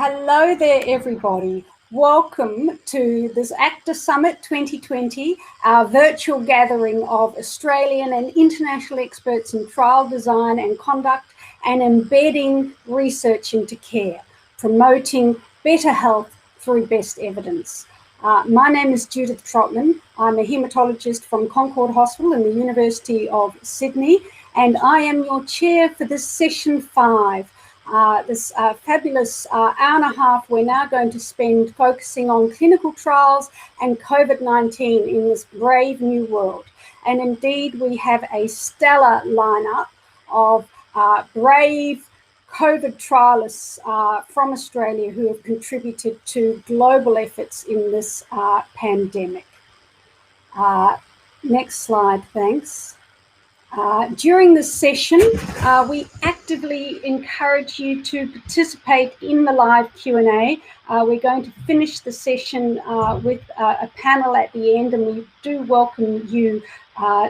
Hello there, everybody. Welcome to this ACTA Summit 2020, our virtual gathering of Australian and international experts in trial design and conduct and embedding research into care, promoting better health through best evidence. My name is Judith Trotman. I'm a haematologist from Concord Hospital in the University of Sydney, and I am your chair for this session 5. This fabulous hour and a half we're now going to spend focusing on clinical trials and COVID-19 in this brave new world. And indeed, we have a stellar lineup of brave COVID trialists from Australia who have contributed to global efforts in this pandemic. Next slide, thanks. During this session, we actively encourage you to participate in the live Q&A. We're going to finish the session with a panel at the end, and we do welcome you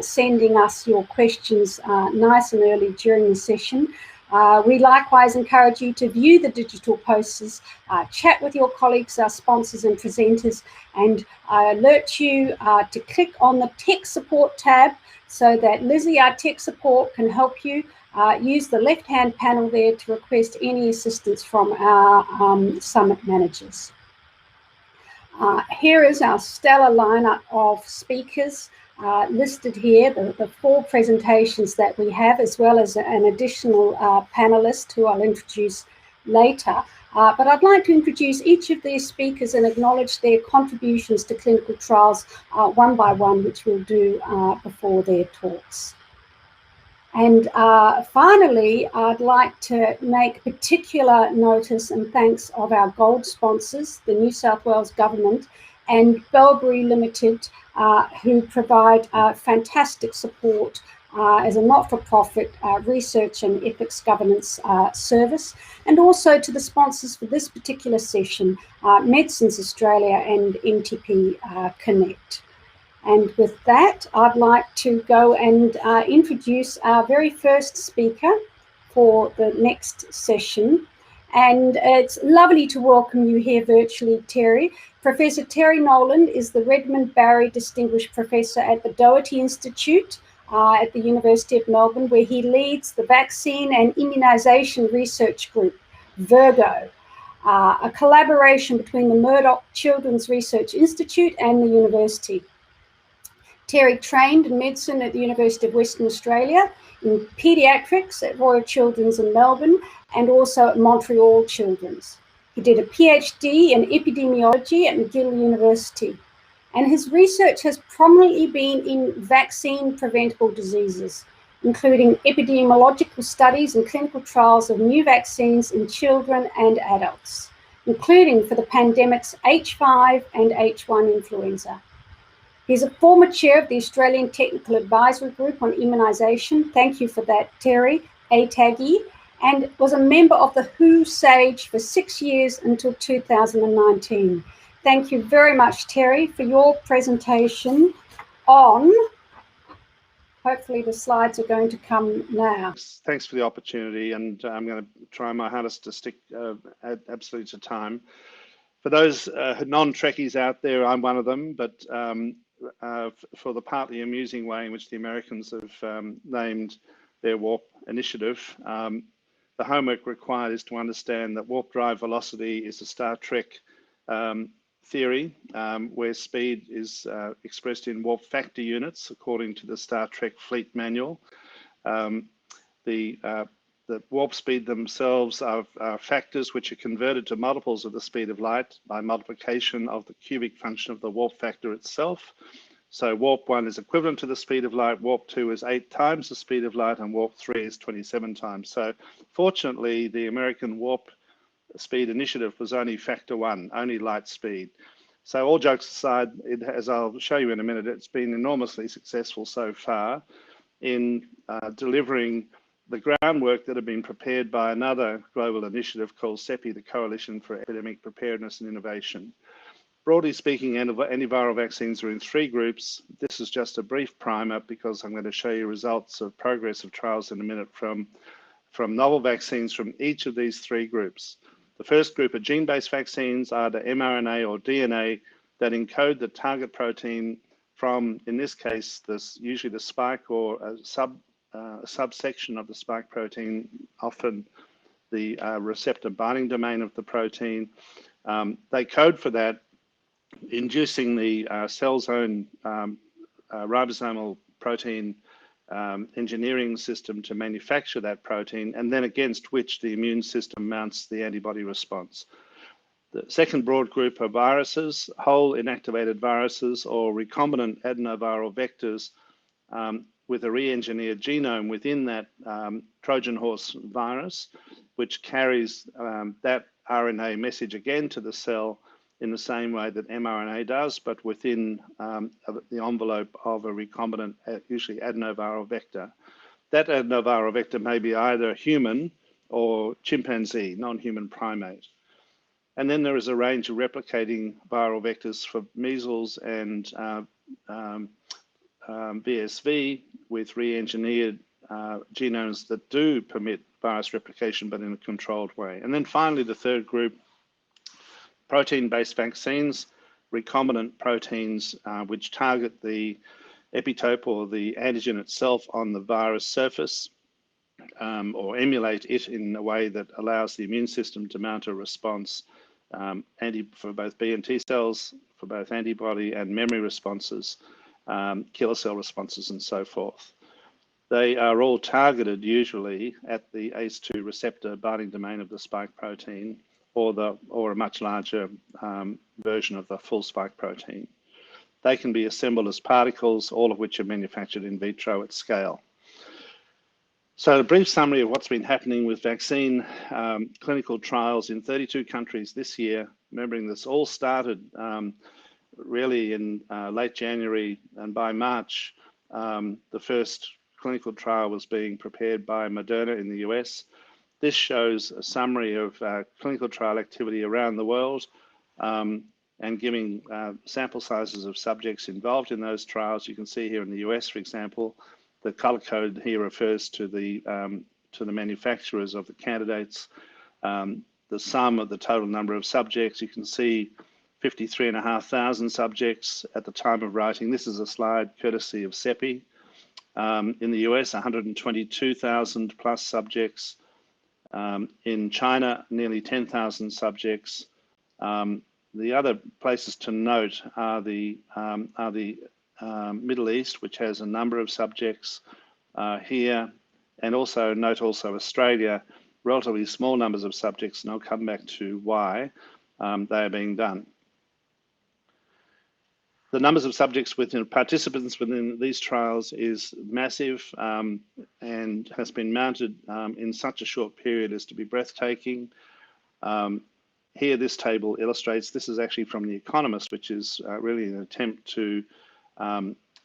sending us your questions nice and early during the session. We likewise encourage you to view the digital posters, chat with your colleagues, our sponsors and presenters, and I alert you to click on the tech support tab so that Lizzie, our tech support, can help you. Use the left-hand panel there to request any assistance from our summit managers. Here is our stellar lineup of speakers listed here, the 4 presentations that we have, as well as an additional panelist who I'll introduce later. But I'd like to introduce each of these speakers and acknowledge their contributions to clinical trials one by one, which we'll do before their talks. And finally, I'd like to make particular notice and thanks of our gold sponsors, the New South Wales Government and Bellberry Limited, who provide fantastic support as a not-for-profit research and ethics governance service, and also to the sponsors for this particular session, Medicines Australia and NTP Connect. And with that, I'd like to go and introduce our very first speaker for the next session. And it's lovely to welcome you here virtually, Terry. Professor Terry Noland is the Redmond Barry Distinguished Professor at the Doherty Institute at the University of Melbourne, where he leads the Vaccine and Immunisation Research Group, VIRGO, a collaboration between the Murdoch Children's Research Institute and the university. Terry trained in medicine at the University of Western Australia, in paediatrics at Royal Children's in Melbourne, and also at Montreal Children's. He did a PhD in epidemiology at McGill University, and his research has prominently been in vaccine preventable diseases, including epidemiological studies and clinical trials of new vaccines in children and adults, including for the pandemics H5 and H1 influenza. He's a former chair of the Australian Technical Advisory Group on Immunisation. Thank you for that, Terry, ATAGI, and was a member of the WHO SAGE for 6 years until 2019. Thank you very much, Terry, for your presentation on, hopefully the slides are going to come now. Thanks for the opportunity, and I'm going to try my hardest to stick absolutely to time. For those non-Trekkies out there, I'm one of them, but for the partly amusing way in which the Americans have named their warp initiative, the homework required is to understand that warp drive velocity is a Star Trek theory where speed is expressed in warp factor units according to the Star Trek fleet manual. The warp speed themselves are factors which are converted to multiples of the speed of light by multiplication of the cubic function of the warp factor itself. So warp 1 is equivalent to the speed of light, warp 2 is 8 times the speed of light, and warp 3 is 27 times. So fortunately, the American warp speed initiative was only factor 1, only light speed. So all jokes aside, as I'll show you in a minute, it's been enormously successful so far in delivering the groundwork that had been prepared by another global initiative called CEPI, the Coalition for Epidemic Preparedness and Innovation. Broadly speaking, antiviral vaccines are in 3 groups. This is just a brief primer because I'm going to show you results of progress of trials in a minute from novel vaccines from each of these 3 groups. The first group are gene-based vaccines, either mRNA or DNA, that encode the target protein from, in this case, usually the spike or a subsection of the spike protein, often the receptor binding domain of the protein. They code for that, inducing the cell's own ribosomal protein engineering system to manufacture that protein, and then against which the immune system mounts the antibody response. The second broad group are viruses, whole inactivated viruses or recombinant adenoviral vectors with a re-engineered genome within that Trojan horse virus, which carries that RNA message again to the cell in the same way that mRNA does, but within the envelope of a recombinant, usually adenoviral vector. That adenoviral vector may be either human or chimpanzee, non-human primate. And then there is a range of replicating viral vectors for measles and VSV with re-engineered genomes that do permit virus replication, but in a controlled way. And then finally, the third group, protein-based vaccines, recombinant proteins which target the epitope or the antigen itself on the virus surface or emulate it in a way that allows the immune system to mount a response for both B and T cells, for both antibody and memory responses, killer cell responses, and so forth. They are all targeted usually at the ACE2 receptor binding domain of the spike protein, or a much larger version of the full spike protein. They can be assembled as particles, all of which are manufactured in vitro at scale. So a brief summary of what's been happening with vaccine clinical trials in 32 countries this year, remembering this all started really in late January, and by March, the first clinical trial was being prepared by Moderna in the US. This shows a summary of clinical trial activity around the world and giving sample sizes of subjects involved in those trials. You can see here in the US, for example, the color code here refers to the manufacturers of the candidates. The sum of the total number of subjects, you can see 53,500 subjects at the time of writing. This is a slide courtesy of CEPI. In the US, 122,000 plus subjects. In China, nearly 10,000 subjects. The other places to note are the Middle East, which has a number of subjects here, and also note Australia, relatively small numbers of subjects, and I'll come back to why they are being done. The numbers of subjects participants within these trials is massive and has been mounted in such a short period as to be breathtaking. Here, this table illustrates, this is actually from The Economist, which is really an attempt to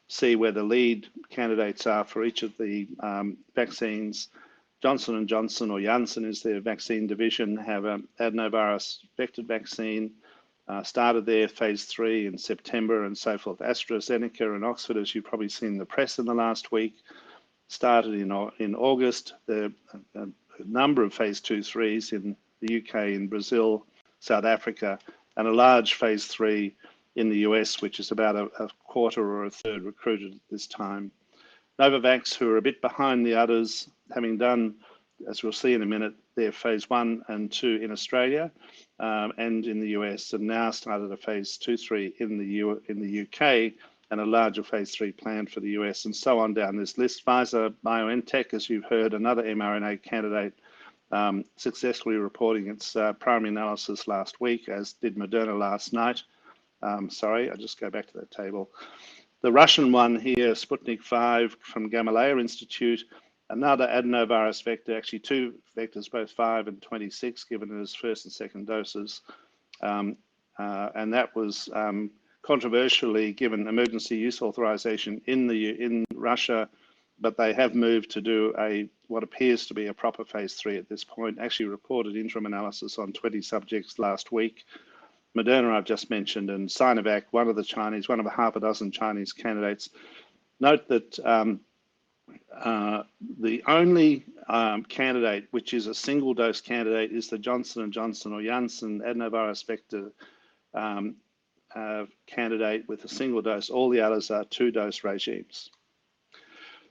see where the lead candidates are for each of the vaccines. Johnson & Johnson, or Janssen is their vaccine division, have an adenovirus vectored vaccine. Started their phase 3 in September and so forth. AstraZeneca and Oxford, as you've probably seen in the press in the last week, started in August. There are a number of phase 2/3s in the UK, in Brazil, South Africa, and a large phase 3 in the US, which is about a quarter or a third recruited at this time. Novavax, who are a bit behind the others, having done, as we'll see in a minute, their phase 1 and 2 in Australia and in the US, and now started a phase 2/3 in the UK, and a larger phase 3 planned for the US, and so on down this list. Pfizer BioNTech, as you've heard, another mRNA candidate, successfully reporting its primary analysis last week, as did Moderna last night. Sorry, I'll just go back to that table. The Russian one here, Sputnik 5 from Gamaleya Institute, another adenovirus vector, actually two vectors, both 5 and 26, given as first and second doses. And that was controversially given emergency use authorization in Russia, but they have moved to do what appears to be a proper phase 3 at this point, actually reported interim analysis on 20 subjects last week. Moderna, I've just mentioned, and Sinovac, one of a half a dozen Chinese candidates. Note that The only candidate, which is a single dose candidate, is the Johnson & Johnson or Janssen adenovirus vector candidate with a single dose. All the others are 2-dose regimes.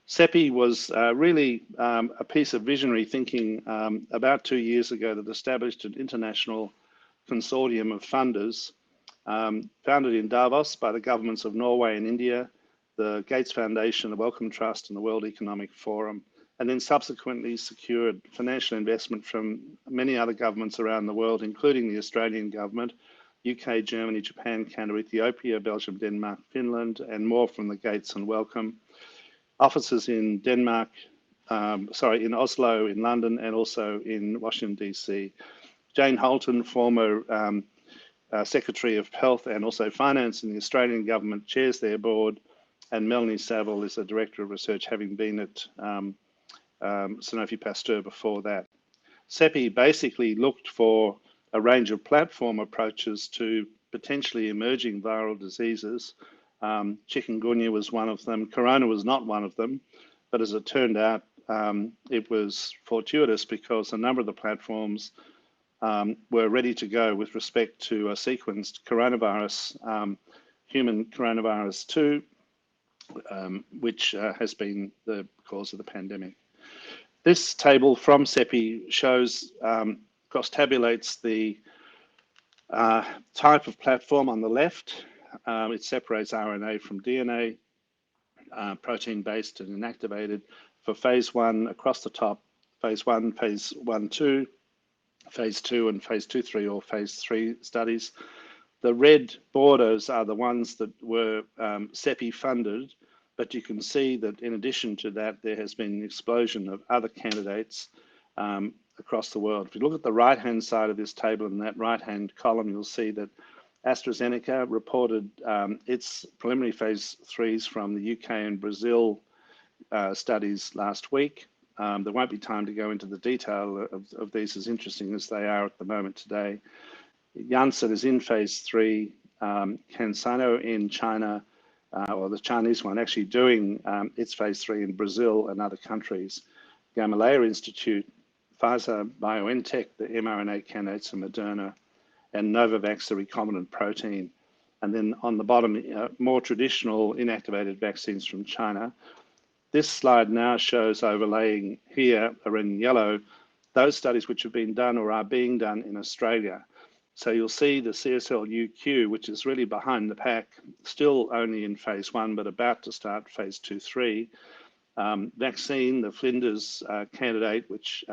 CEPI was really a piece of visionary thinking about 2 years ago that established an international consortium of funders founded in Davos by the governments of Norway and India, the Gates Foundation, the Wellcome Trust, and the World Economic Forum, and then subsequently secured financial investment from many other governments around the world, including the Australian government, UK, Germany, Japan, Canada, Ethiopia, Belgium, Denmark, Finland, and more from the Gates and Wellcome. Offices in Denmark, in Oslo, in London, and also in Washington, DC. Jane Holton, former Secretary of Health and also Finance in the Australian government, chairs their board, and Melanie Saville is a Director of Research, having been at Sanofi Pasteur before that. CEPI basically looked for a range of platform approaches to potentially emerging viral diseases. Chikungunya was one of them. Corona was not one of them, but as it turned out, it was fortuitous because a number of the platforms were ready to go with respect to a sequenced coronavirus, human coronavirus 2, which has been the cause of the pandemic. This table from CEPI shows, cross-tabulates the type of platform on the left. It separates RNA from DNA, protein-based and inactivated. For phase 1, across the top, phase 1, phase 1-2, phase 2 and phase 2-3 or phase 3 studies. The red borders are the ones that were CEPI funded, but you can see that in addition to that, there has been an explosion of other candidates across the world. If you look at the right-hand side of this table, in that right-hand column, you'll see that AstraZeneca reported its preliminary phase 3s from the UK and Brazil studies last week. There won't be time to go into the detail of these, as interesting as they are at the moment today. Janssen is in phase 3, CanSino in China, or the Chinese one actually doing its phase 3 in Brazil and other countries. Gamaleya Institute, Pfizer, BioNTech, the mRNA candidates, and Moderna, and Novavax, the recombinant protein. And then on the bottom, more traditional inactivated vaccines from China. This slide now shows, overlaying here, are in yellow, those studies which have been done or are being done in Australia. So you'll see the CSL-UQ, which is really behind the pack, still only in phase 1, but about to start phase 2-3. Vaccine, the Flinders candidate, which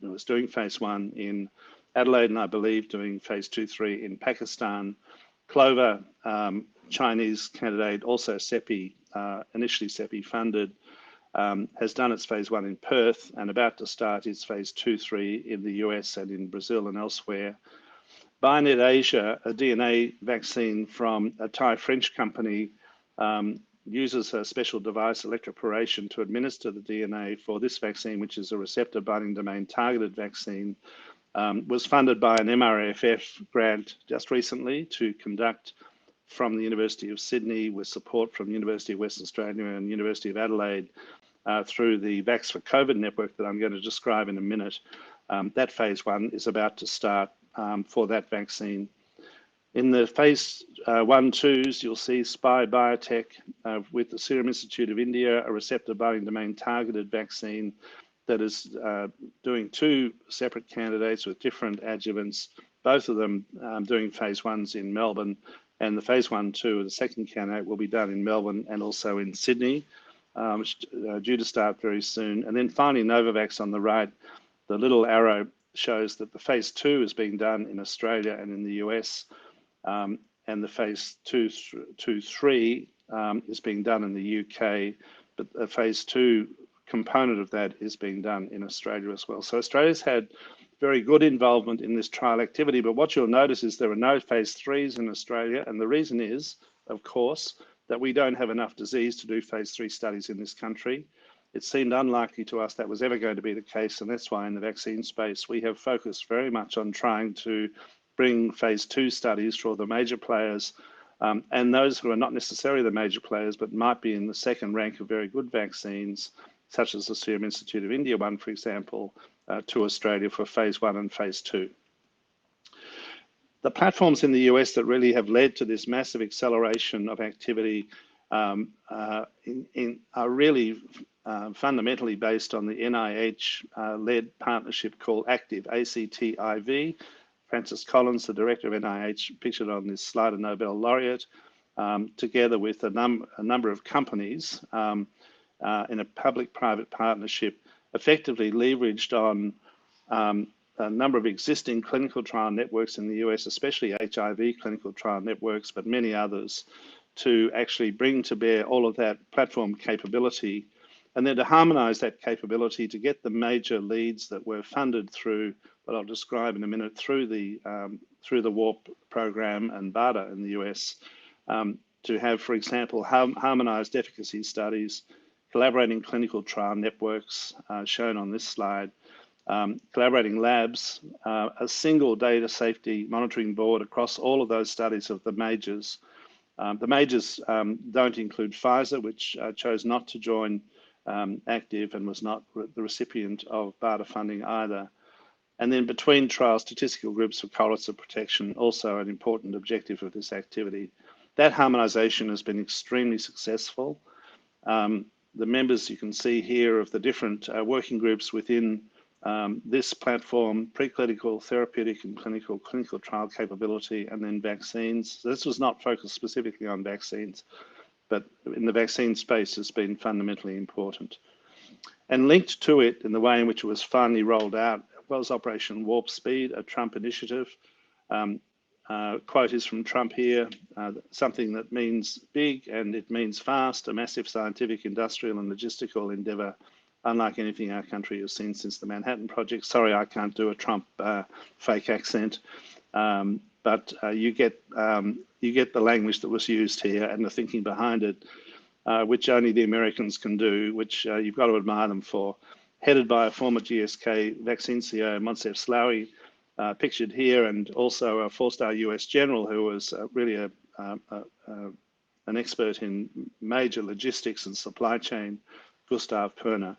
was doing phase 1 in Adelaide, and I believe doing phase 2-3 in Pakistan. Clover, Chinese candidate, also CEPI, initially CEPI funded, has done its phase 1 in Perth and about to start its phase 2-3 in the US and in Brazil and elsewhere. Bionet Asia, a DNA vaccine from a Thai-French company, uses a special device, electroporation, to administer the DNA for this vaccine, which is a receptor binding domain targeted vaccine. Was funded by an MRFF grant just recently to conduct from the University of Sydney with support from the University of Western Australia and University of Adelaide through the Vax for COVID network that I'm going to describe in a minute. That phase 1 is about to start for that vaccine. In the phase 1-2s, you'll see Spy Biotech with the Serum Institute of India, a receptor binding domain targeted vaccine that is doing 2 separate candidates with different adjuvants, both of them doing phase 1s in Melbourne, and the phase 1-2 of the second candidate will be done in Melbourne and also in Sydney, due to start very soon. And then finally, Novavax on the right, the little arrow shows that the phase 2 is being done in Australia and in the US, and the phase 2-3 is being done in the UK, but the phase 2 component of that is being done in Australia as well. So Australia's had very good involvement in this trial activity, but what you'll notice is there are no phase 3s in Australia, and the reason is, of course, that we don't have enough disease to do phase 3 studies in this country. It seemed unlikely to us that was ever going to be the case, and that's why in the vaccine space we have focused very much on trying to bring phase 2 studies for the major players, and those who are not necessarily the major players but might be in the second rank of very good vaccines such as the Serum Institute of India one, for example, to Australia for phase 1 and phase 2. The platforms in the US that really have led to this massive acceleration of activity are really fundamentally based on the NIH-led partnership called ACTA. Francis Collins, the director of NIH, pictured on this slide, a Nobel laureate, together with a number of companies in a public-private partnership, effectively leveraged on a number of existing clinical trial networks in the US, especially HIV clinical trial networks, but many others, to actually bring to bear all of that platform capability, and then to harmonize that capability to get the major leads that were funded through what I'll describe in a minute through the WARP program and BARDA in the US, to have, for example, harmonized efficacy studies, collaborating clinical trial networks shown on this slide, collaborating labs, a single data safety monitoring board across all of those studies of the majors. The majors don't include Pfizer, which chose not to join ACTIV and was not the recipient of BARDA funding either. And then between trials, statistical groups for correlates of protection, also an important objective of this activity. That harmonization has been extremely successful. The members you can see here of the different working groups within this platform, preclinical, therapeutic, and clinical trial capability, and then vaccines. So this was not focused specifically on vaccines, but in the vaccine space has been fundamentally important. And linked to it in the way in which it was finally rolled out was Operation Warp Speed, a Trump initiative. Quote is from Trump here, something that means big and it means fast, a massive scientific, industrial, and logistical endeavor unlike anything our country has seen since the Manhattan Project. Sorry, I can't do a Trump fake accent, but you get the language that was used here and the thinking behind it, which only the Americans can do, which you've got to admire them for. Headed by a former GSK vaccine CEO, Moncef Slaoui, pictured here, and also a four-star US general who was really an expert in major logistics and supply chain, Gustav Perner.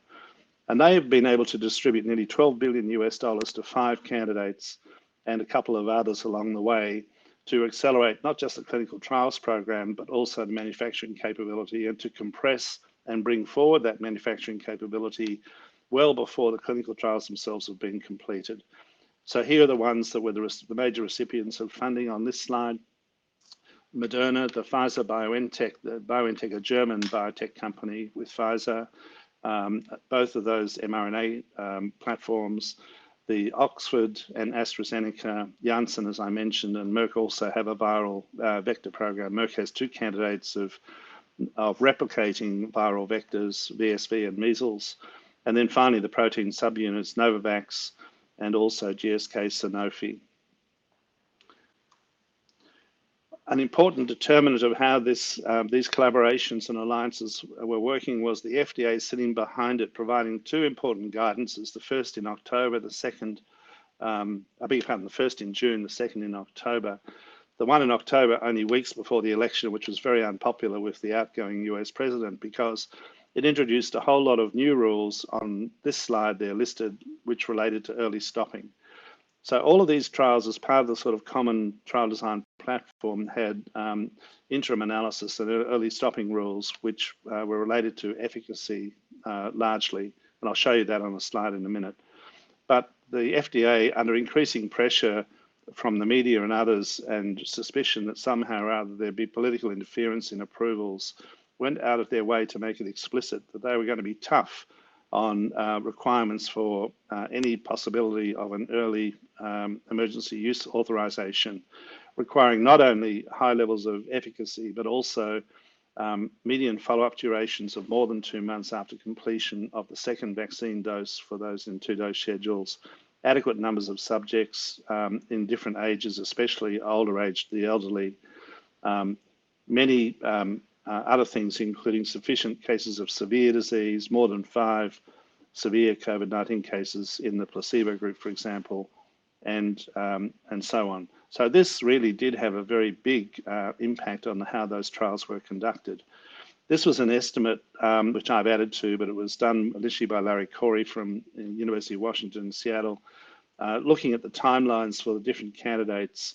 And they have been able to distribute nearly $12 billion US to 5 candidates and a couple of others along the way to accelerate not just the clinical trials program, but also the manufacturing capability, and to compress and bring forward that manufacturing capability well before the clinical trials themselves have been completed. So here are the ones that were the major recipients of funding on this slide. Moderna, the Pfizer BioNTech, a German biotech company with Pfizer, both of those mRNA platforms, the Oxford and AstraZeneca, Janssen, as I mentioned, and Merck also have a viral vector program. Merck has 2 candidates of replicating viral vectors, VSV and measles. And then finally, the protein subunits, Novavax, and also GSK Sanofi. An important determinant of how these collaborations and alliances were working was the FDA sitting behind it, providing 2 important guidances, the first in October, the second, the first in June, the second in October. The one in October only weeks before the election, which was very unpopular with the outgoing US president because it introduced a whole lot of new rules on this slide there listed, which related to early stopping. So all of these trials, as part of the sort of common trial design platform, had interim analysis and early stopping rules, which were related to efficacy largely. And I'll show you that on a slide in a minute. But the FDA, under increasing pressure from the media and others, and suspicion that somehow or other there'd be political interference in approvals, went out of their way to make it explicit that they were going to be tough on requirements for any possibility of an early emergency use authorization, requiring not only high levels of efficacy, but also median follow-up durations of more than 2 months after completion of the second vaccine dose for those in 2-dose schedules, adequate numbers of subjects in different ages, especially older age, the elderly, many other things, including sufficient cases of severe disease, more than 5 severe COVID-19 cases in the placebo group, for example, and so on. So this really did have a very big impact on how those trials were conducted. This was an estimate which I've added to, but it was done initially by Larry Corey from University of Washington, Seattle, looking at the timelines for the different candidates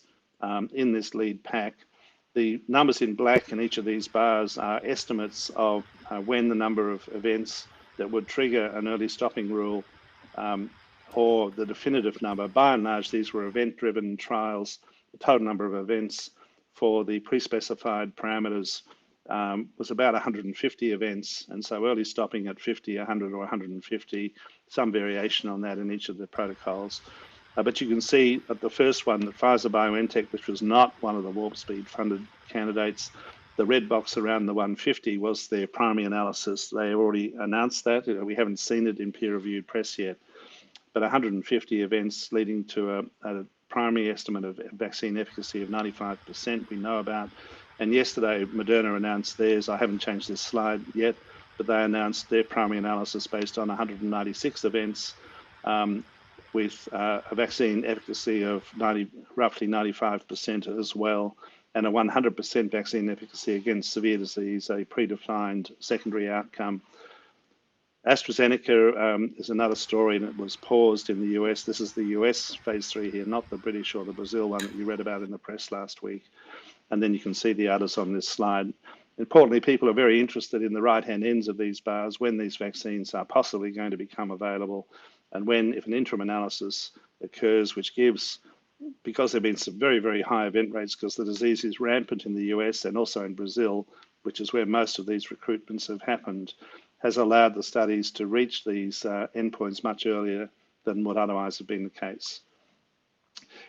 in this lead pack. The numbers in black in each of these bars are estimates of when the number of events that would trigger an early stopping rule or the definitive number. By and large, these were event-driven trials. The total number of events for the pre-specified parameters was about 150 events, and so early stopping at 50, 100 or 150, some variation on that in each of the protocols. But you can see that the first one, the Pfizer-BioNTech, which was not one of the Warp Speed funded candidates, the red box around the 150 was their primary analysis. They already announced that. We haven't seen it in peer-reviewed press yet, but 150 events leading to a primary estimate of vaccine efficacy of 95% we know about. And yesterday, Moderna announced theirs. I haven't changed this slide yet, but they announced their primary analysis based on 196 events with a vaccine efficacy of roughly 95% as well, and a 100% vaccine efficacy against severe disease, a predefined secondary outcome. AstraZeneca is another story, and it was paused in the US. This is the US phase 3 here, not the British or the Brazil one that you read about in the press last week. And then you can see the others on this slide. Importantly, people are very interested in the right-hand ends of these bars, when these vaccines are possibly going to become available, and when, if an interim analysis occurs, which gives, because there have been some very, very high event rates, because the disease is rampant in the US and also in Brazil, which is where most of these recruitments have happened, has allowed the studies to reach these endpoints much earlier than would otherwise have been the case.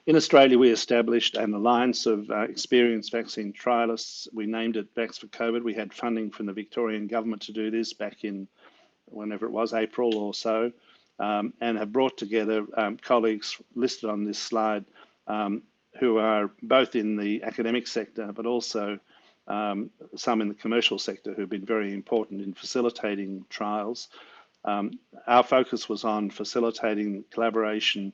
In Australia, we established an alliance of experienced vaccine trialists. We named it Vax for COVID. We had funding from the Victorian government to do this back in, whenever it was, April or so, and have brought together colleagues listed on this slide who are both in the academic sector, but also some in the commercial sector who've been very important in facilitating trials. Our focus was on facilitating collaboration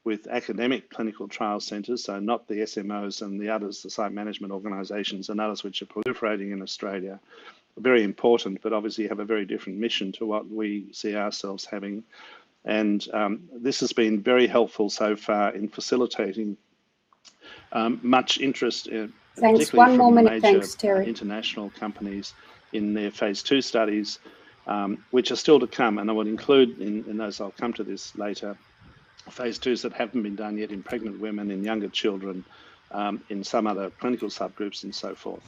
with academic clinical trial centres, so not the SMOs and the others, the site management organisations and others which are proliferating in Australia. Very important, but obviously have a very different mission to what we see ourselves having. And this has been very helpful so far in facilitating much interest, particularly from major international companies in their phase 2 studies, which are still to come. And I would include in those, I'll come to this later, phase 2s that haven't been done yet in pregnant women, in younger children, in some other clinical subgroups and so forth.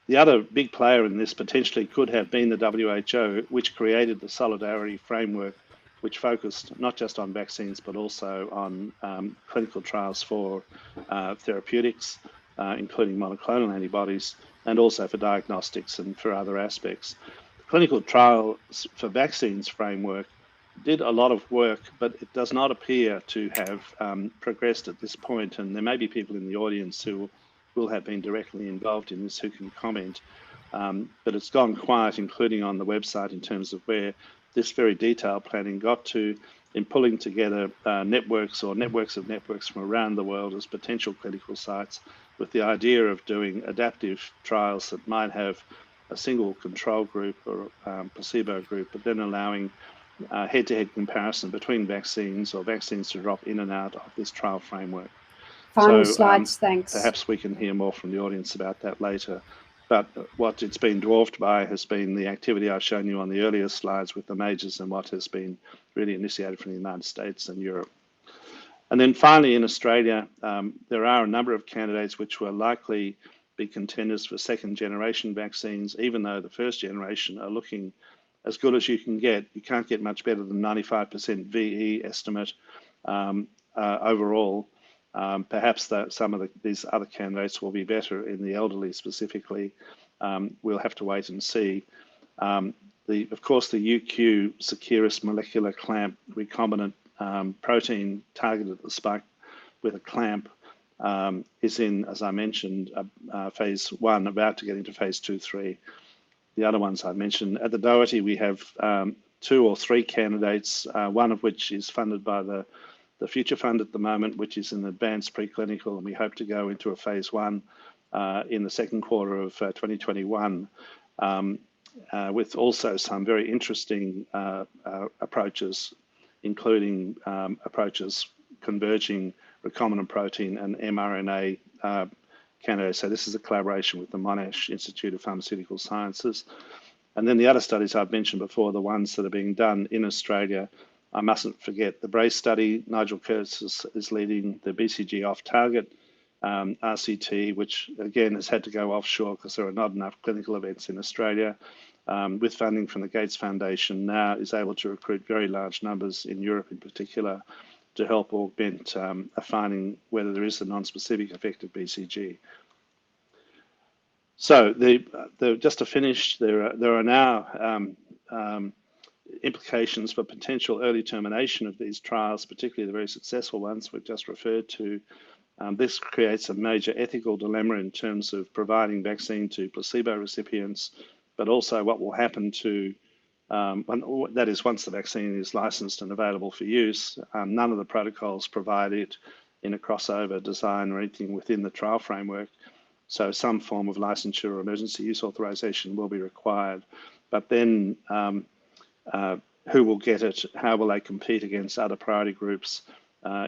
The other big player in this potentially could have been the WHO, which created the Solidarity Framework, which focused not just on vaccines, but also on clinical trials for therapeutics, including monoclonal antibodies, and also for diagnostics and for other aspects. The Clinical Trials for Vaccines Framework did a lot of work, but it does not appear to have progressed at this point. And there may be people in the audience who will have been directly involved in this who can comment. But it's gone quiet, including on the website, in terms of where this very detailed planning got to in pulling together networks or networks of networks from around the world as potential clinical sites, with the idea of doing adaptive trials that might have a single control group or placebo group, but then allowing head-to-head comparison between vaccines or vaccines to drop in and out of this trial framework. Final slides, thanks. Perhaps we can hear more from the audience about that later. But what it's been dwarfed by has been the activity I've shown you on the earlier slides with the majors and what has been really initiated from the United States and Europe. And then finally in Australia, there are a number of candidates which will likely be contenders for second generation vaccines, even though the first generation are looking as good as you can get. You can't get much better than 95% VE estimate overall. Perhaps some of these other candidates will be better in the elderly specifically. We'll have to wait and see. Of course, the UQ Securus molecular clamp recombinant protein targeted at the spike with a clamp is in, as I mentioned, phase 1, about to get into phase 2, 3. The other ones I mentioned. At the Doherty, we have 2 or 3 candidates, one of which is funded by the Future Fund at the moment, which is in advanced preclinical, and we hope to go into a phase 1 in the second quarter of 2021. with also some very interesting approaches, including approaches converging recombinant protein and mRNA candidates. So this is a collaboration with the Monash Institute of Pharmaceutical Sciences. And then the other studies I've mentioned before, the ones that are being done in Australia, I mustn't forget the BRACE study. Nigel Curtis is leading the BCG off-target RCT, which again has had to go offshore because there are not enough clinical events in Australia. With funding from the Gates Foundation, now is able to recruit very large numbers in Europe in particular to help augment a finding whether there is a non-specific effect of BCG. So just to finish, there are now implications for potential early termination of these trials, particularly the very successful ones we've just referred to. This creates a major ethical dilemma in terms of providing vaccine to placebo recipients, but also what will happen to, that is, once the vaccine is licensed and available for use, none of the protocols provide it in a crossover design or anything within the trial framework. So some form of licensure or emergency use authorization will be required. But then who will get it? How will they compete against other priority groups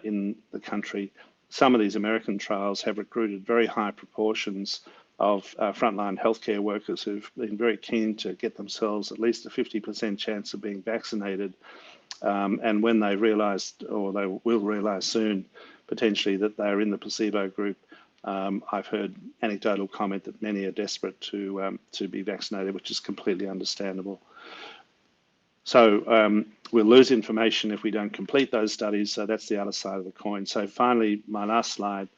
in the country? Some of these American trials have recruited very high proportions of frontline healthcare workers who've been very keen to get themselves at least a 50% chance of being vaccinated. And when they realized, or they will realize soon, potentially that they're in the placebo group, I've heard anecdotal comment that many are desperate to be vaccinated, which is completely understandable. So we'll lose information if we don't complete those studies. So that's the other side of the coin. So finally, my last slide,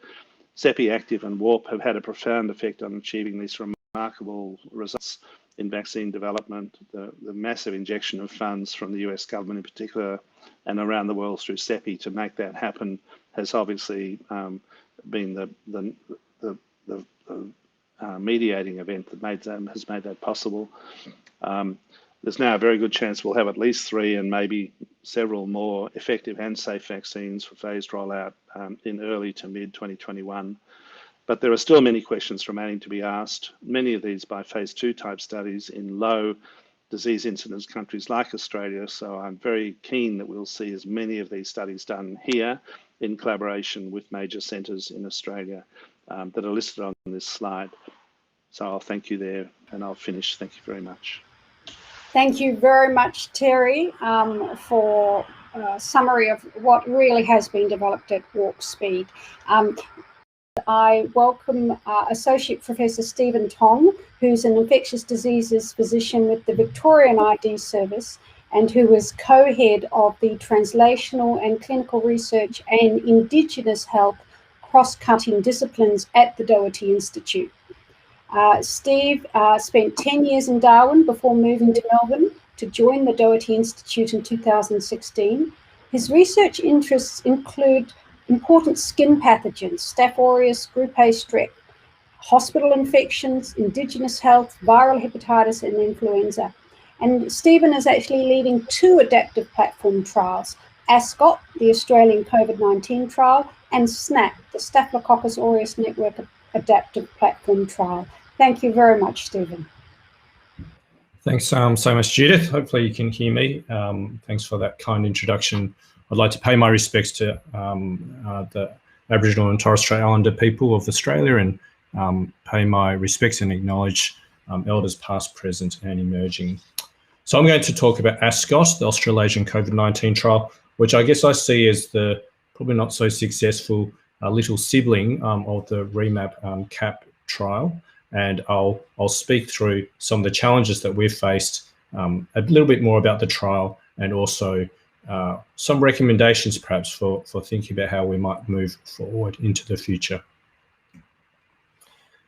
CEPI Active and WARP have had a profound effect on achieving these remarkable results in vaccine development. The massive injection of funds from the US government in particular and around the world through CEPI to make that happen has obviously been the mediating event that has made that possible. There's now a very good chance we'll have at least 3 and maybe several more effective and safe vaccines for phased rollout in early to mid 2021. But there are still many questions remaining to be asked, many of these by phase 2 type studies in low disease incidence countries like Australia. So I'm very keen that we'll see as many of these studies done here in collaboration with major centres in Australia that are listed on this slide. So I'll thank you there and I'll finish. Thank you very much. Thank you very much, Terry, for a summary of what really has been developed at Warp Speed. I welcome Associate Professor Stephen Tong, who's an infectious diseases physician with the Victorian ID Service and who is co-head of the Translational and Clinical Research and Indigenous Health cross-cutting disciplines at the Doherty Institute. Steve spent 10 years in Darwin before moving to Melbourne to join the Doherty Institute in 2016. His research interests include important skin pathogens, Staph aureus, Group A strep, hospital infections, Indigenous health, viral hepatitis, and influenza. And Stephen is actually leading 2 adaptive platform trials, ASCOT, the Australian COVID-19 trial, and SNAP, the Staphylococcus aureus network adaptive platform trial. Thank you very much, Stephen. Thanks so much, Judith. Hopefully you can hear me. Thanks for that kind introduction. I'd like to pay my respects to the Aboriginal and Torres Strait Islander people of Australia and pay my respects and acknowledge elders past, present and emerging. So I'm going to talk about ASCOT, the AustralaSian COVID-19 trial, which I guess I see as the probably not so successful little sibling of the REMAP CAP trial. And I'll speak through some of the challenges that we've faced, a little bit more about the trial, and also some recommendations perhaps for thinking about how we might move forward into the future.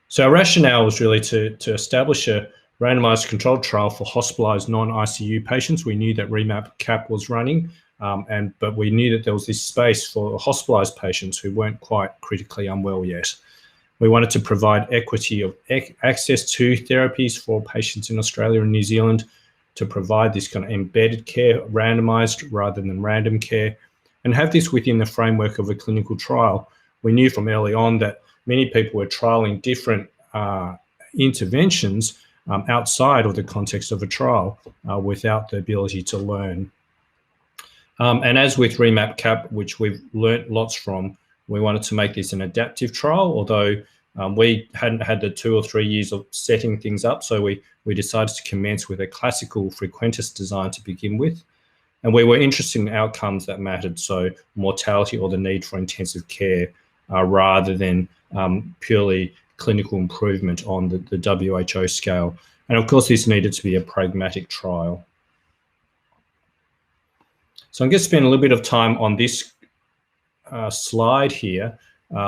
So our rationale was really to establish a randomized controlled trial for hospitalized non-ICU patients. We knew that REMAP CAP was running, but we knew that there was this space for hospitalized patients who weren't quite critically unwell yet. We wanted to provide equity of access to therapies for patients in Australia and New Zealand, to provide this kind of embedded care, randomized rather than random care, and have this within the framework of a clinical trial. We knew from early on that many people were trialing different interventions outside of the context of a trial without the ability to learn. And as with REMAP-CAP, which we've learnt lots from, we wanted to make this an adaptive trial, although we hadn't had the 2 or 3 years of setting things up, so we decided to commence with a classical frequentist design to begin with. And we were interested in outcomes that mattered, so mortality or the need for intensive care, rather than purely clinical improvement on the WHO scale. And of course, this needed to be a pragmatic trial. So I'm going to spend a little bit of time on this slide here,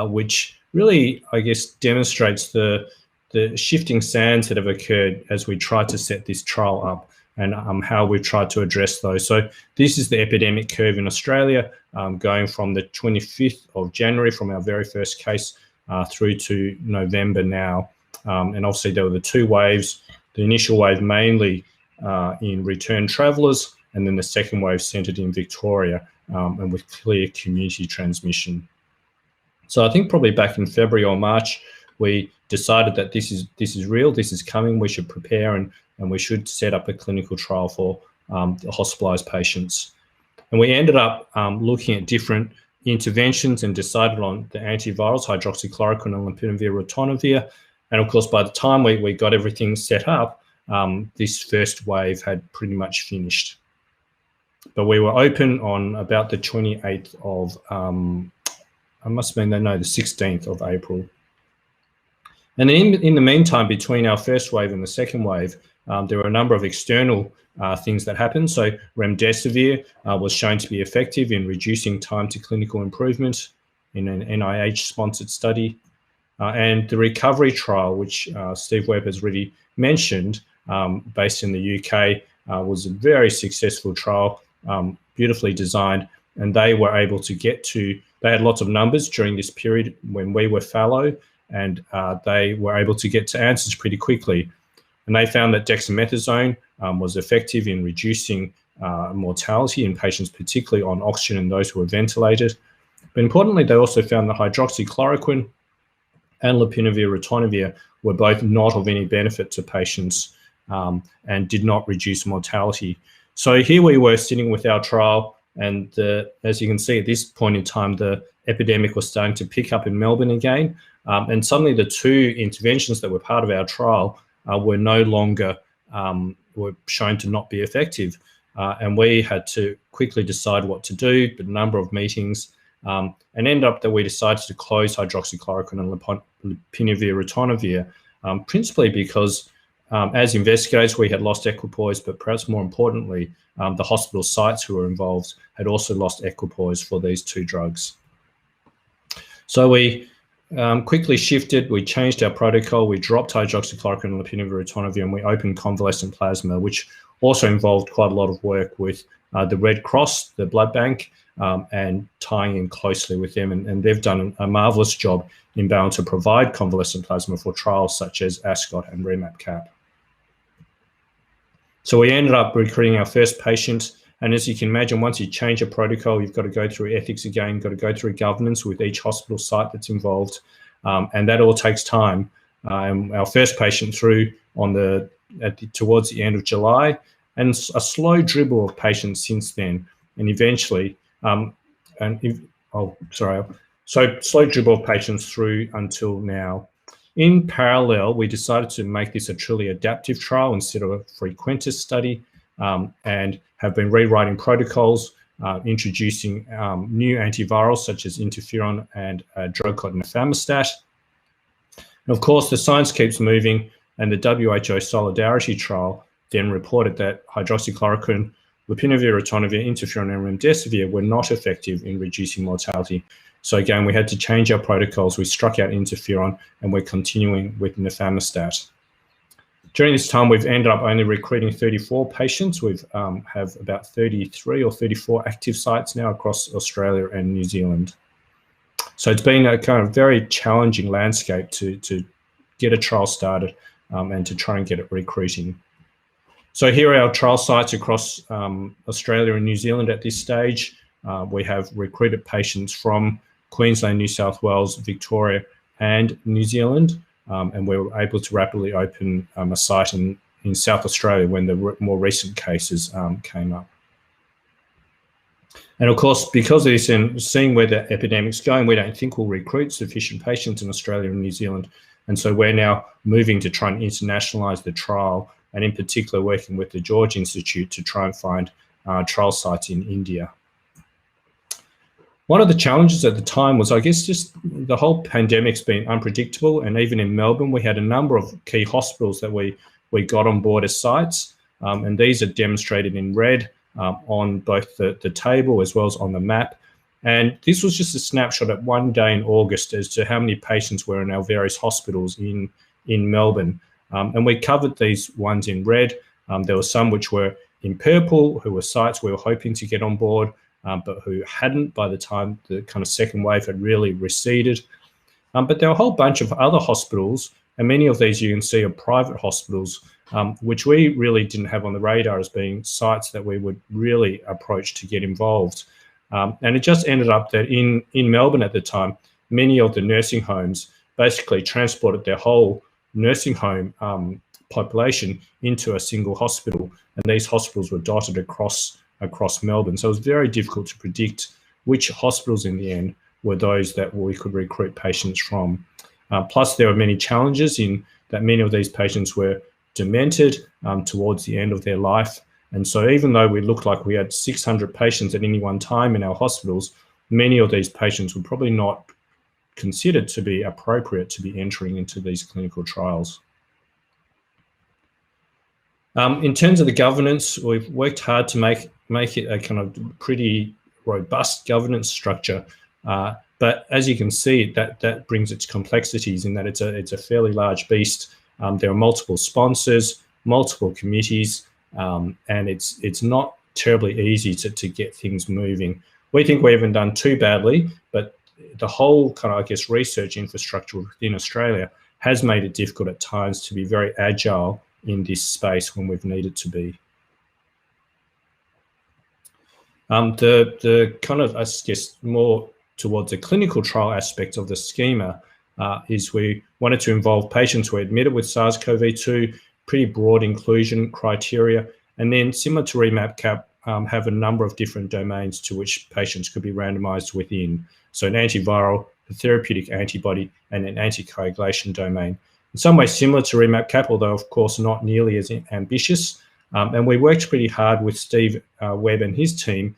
which really, I guess, demonstrates the shifting sands that have occurred as we tried to set this trial up, and how we've tried to address those. So this is the epidemic curve in Australia, going from the 25th of January, from our very first case, through to November now. And obviously there were the 2 waves, the initial wave mainly in return travellers, and then the second wave centred in Victoria, and with clear community transmission. So I think probably back in February or March, we decided that this is real, this is coming, we should prepare, and we should set up a clinical trial for the hospitalised patients. And we ended up looking at different interventions and decided on the antivirals, hydroxychloroquine and lopinavir/ritonavir. And of course, by the time we got everything set up, this first wave had pretty much finished. But we were open on about the 28th of, I must have been, no, the 16th of April. And then in the meantime, between our first wave and the second wave, there were a number of external things that happened. So remdesivir was shown to be effective in reducing time to clinical improvement in an NIH-sponsored study. And the recovery trial, which Steve Webb has already mentioned, based in the UK, was a very successful trial, beautifully designed, and they were able to get to, they had lots of numbers during this period when we were fallow, and they were able to get to answers pretty quickly. And they found that dexamethasone was effective in reducing mortality in patients, particularly on oxygen and those who were ventilated. But importantly, they also found that hydroxychloroquine and lopinavir/ritonavir were both not of any benefit to patients and did not reduce mortality. So here we were sitting with our trial, and as you can see at this point in time, the epidemic was starting to pick up in Melbourne again. And suddenly the 2 interventions that were part of our trial were no longer, were shown to not be effective. And we had to quickly decide what to do, but a number of meetings, and end up that we decided to close hydroxychloroquine and lopinavir/ritonavir, principally because as investigators, we had lost equipoise, but perhaps more importantly, the hospital sites who were involved had also lost equipoise for these 2 drugs. So we quickly shifted, we changed our protocol, we dropped hydroxychloroquine and lopinavir/ritonavir, and we opened convalescent plasma, which also involved quite a lot of work with the Red Cross, the blood bank, and tying in closely with them. And they've done a marvellous job in being able to provide convalescent plasma for trials such as ASCOT and REMAP-CAP. So we ended up recruiting our first patient. And as you can imagine, once you change a protocol, you've got to go through ethics again, got to go through governance with each hospital site that's involved. And that all takes time. Our first patient through on towards the end of July, and a slow dribble of patients since then. And eventually, so slow dribble of patients through until now. In parallel, we decided to make this a truly adaptive trial instead of a frequentist study, and have been rewriting protocols, introducing new antivirals such as interferon and a drug called nifamostat. And of course, the science keeps moving, and the WHO Solidarity trial then reported that hydroxychloroquine, lopinavir/ritonavir, interferon, and remdesivir were not effective in reducing mortality. So again, we had to change our protocols. We struck out interferon, and we're continuing with nifamostat. During this time, we've ended up only recruiting 34 patients. We have about 33 or 34 active sites now across Australia and New Zealand. So it's been a kind of very challenging landscape to get a trial started and to try and get it recruiting. So here are our trial sites across Australia and New Zealand at this stage. We have recruited patients from Queensland, New South Wales, Victoria, and New Zealand. and we were able to rapidly open a site in South Australia when the more recent cases came up. And of course, because of this and seeing where the epidemic's going, we don't think we'll recruit sufficient patients in Australia and New Zealand. And so we're now moving to try and internationalise the trial, and in particular working with the George Institute to try and find trial sites in India. One of the challenges at the time was, I guess, just the whole pandemic's been unpredictable. And even in Melbourne, we had a number of key hospitals that we got on board as sites. And these are demonstrated in red on both the table as well as on the map. And this was just a snapshot at one day in August as to how many patients were in our various hospitals in Melbourne. And we covered these ones in red. There were some which were in purple, who were sites we were hoping to get on board, but who hadn't by the time the kind of second wave had really receded. But there were a whole bunch of other hospitals, and many of these you can see are private hospitals, which we really didn't have on the radar as being sites that we would really approach to get involved. And it just ended up that in Melbourne at the time, many of the nursing homes basically transported their whole nursing home population into a single hospital, and these hospitals were dotted across Melbourne. So it was very difficult to predict which hospitals in the end were those that we could recruit patients from. Plus, there were many challenges in that many of these patients were demented towards the end of their life. And so even though we looked like we had 600 patients at any one time in our hospitals, many of these patients were probably not considered to be appropriate to be entering into these clinical trials. In terms of the governance, we've worked hard to make it a kind of pretty robust governance structure. But as you can see, that brings its complexities in that it's a fairly large beast. There are multiple sponsors, multiple committees, and it's not terribly easy to get things moving. We think we haven't done too badly, but the whole kind of, I guess, research infrastructure within Australia has made it difficult at times to be very agile in this space when we've needed to be. The kind of, I guess, more towards the clinical trial aspect of the schema is we wanted to involve patients who are admitted with SARS-CoV-2, pretty broad inclusion criteria, and then similar to REMAP-CAP, have a number of different domains to which patients could be randomized within. So an antiviral, a therapeutic antibody, and an anticoagulation domain. In some ways similar to REMAP-CAP, although of course not nearly as ambitious. And we worked pretty hard with Steve Webb and his team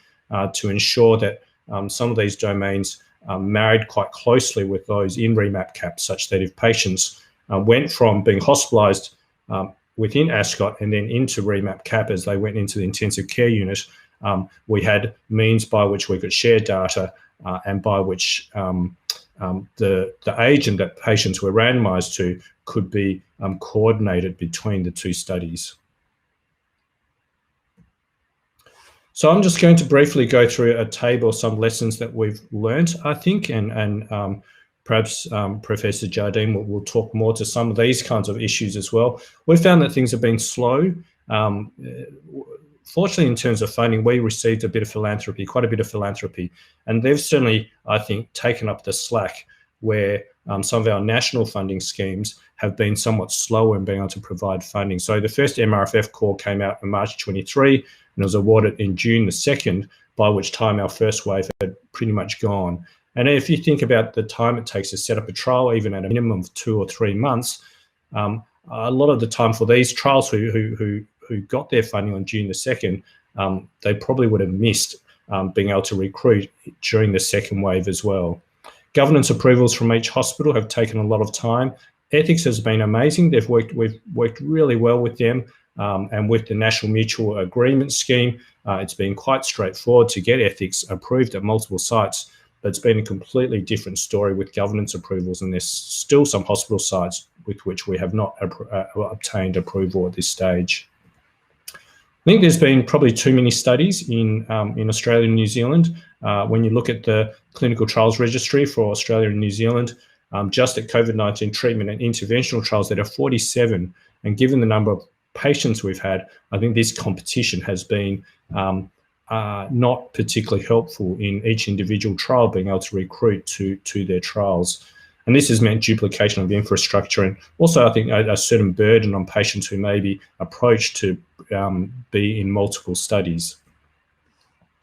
to ensure that some of these domains married quite closely with those in REMAP-CAP, such that if patients went from being hospitalized within ASCOT and then into REMAP-CAP as they went into the intensive care unit, we had means by which we could share data and by which the agent that patients were randomized to could be coordinated between the two studies. So I'm just going to briefly go through a table of some lessons that we've learned, I think, and perhaps Professor Jardine will talk more to some of these kinds of issues as well. We've found that things have been slow. Fortunately, in terms of funding, we received a bit of philanthropy, quite a bit of philanthropy, and they've certainly, I think, taken up the slack where some of our national funding schemes have been somewhat slower in being able to provide funding. So the first MRFF call came out in March 23 and was awarded in June the 2nd, by which time our first wave had pretty much gone. And if you think about the time it takes to set up a trial, even at a minimum of 2 or 3 months, a lot of the time for these trials who got their funding on June the 2nd, they probably would have missed being able to recruit during the second wave as well. Governance approvals from each hospital have taken a lot of time. Ethics has been amazing. We've worked really well with them, and with the National Mutual Agreement Scheme, it's been quite straightforward to get ethics approved at multiple sites, but it's been a completely different story with governance approvals, and there's still some hospital sites with which we have not obtained approval at this stage. I think there's been probably too many studies in Australia and New Zealand. When you look at the clinical trials registry for Australia and New Zealand, just at COVID-19 treatment and interventional trials, there are 47. And given the number of patients we've had, I think this competition has been not particularly helpful in each individual trial being able to recruit to their trials. And this has meant duplication of infrastructure and also, I think, a certain burden on patients who may be approached to be in multiple studies.